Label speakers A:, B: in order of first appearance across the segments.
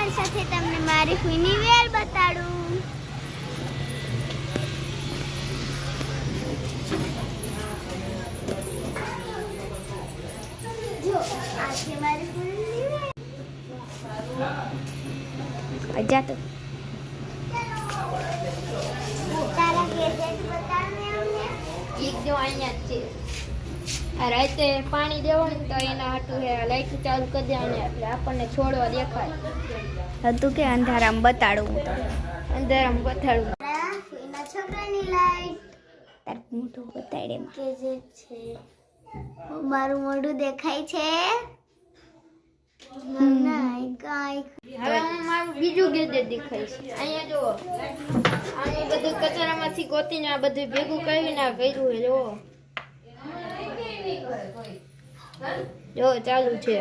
A: સાથે સાથે તમને મારી ફૂઈની વેલ બતાડું. જો આ છે મારી ફૂઈની વેલ. અજા તો તારા ગેજેટ બતાડને અમને.
B: એક જો અહીંયા જ છે. આ રાતે પાણી દેવાનું તો એના હાટું હે લાઈટ ચાલુ કરી દેવાની એટલે આપણને છોડવા દેખાય.
A: હતું કે અંધારામાં બતાડું તો
B: અંધારામાં બતાડું.
A: ફૂઈના છોકરાની લાઈટ તાર મોઢું બતાડે એમ ગેજેટ છે. મારું મોઢું દેખાય છે? ના કાઈ.
B: હવે હું મારું બીજું ગેજેટ દેખાય છે. અહીંયા જુઓ આનું બધું કચરામાંથી ગોતીને આ બધું ભેગું કરીને આ કર્યું છે. જો ચાલુ છે.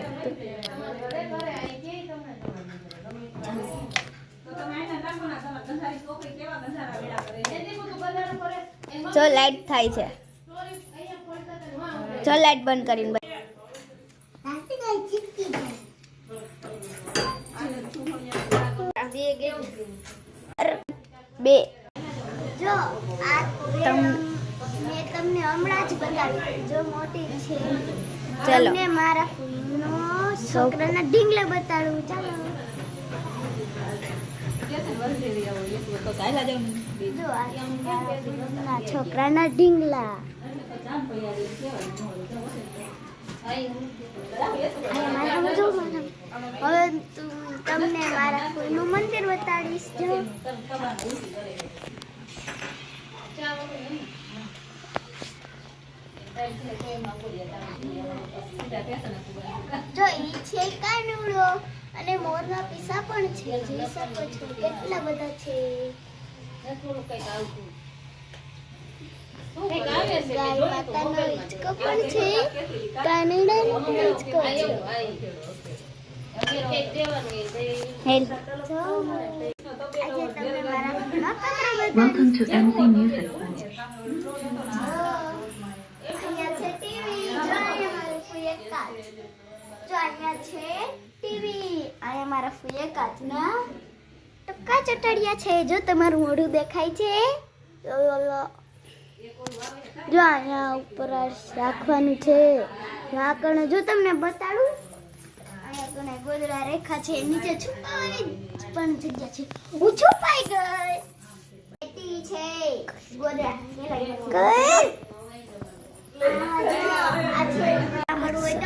A: જો લાઈટ થાય છે. જો લાઈટ બંધ કરીને બે જો આ મેં તમને હમણાં જ બતાવ્યું. જો મોટી છે.
B: ચાલો.
A: તમને મારા ફૂઈનો છોકરાના ઢીંગલા બતાડું. ચાલો જો આ છે મારા ફૂઈના છોકરાના ઢીંગલા. હવે તમને મારા ફૂઈનું મંદિર બતાડીશ. જો ઈ છે કાનુડો અને મોરના પીસા પણ છે. જોઈ શકો છો કેટલા બધા છે. ગાય માતાનો હિંચકો પણ છે. કાનુડાનો પણ હિંચકો છે.
C: Welcome to MC Music Lounge.
A: મારા ફૂઈએ કાચના ટકા ચટડિયા છે. જો તમારું મોઢું દેખાય છે? જો અહીંયા ઉપર રાખવાનું છે. ઢાંકણ જો તમને બતાડું. અહીંયા કોને ગોદડા રેખા છે. નીચે છુપાવાની પણ જગ્યા છે. હું છુપાઈ ગઈ. પેટી છે ગોદડા ગઈ. આ છે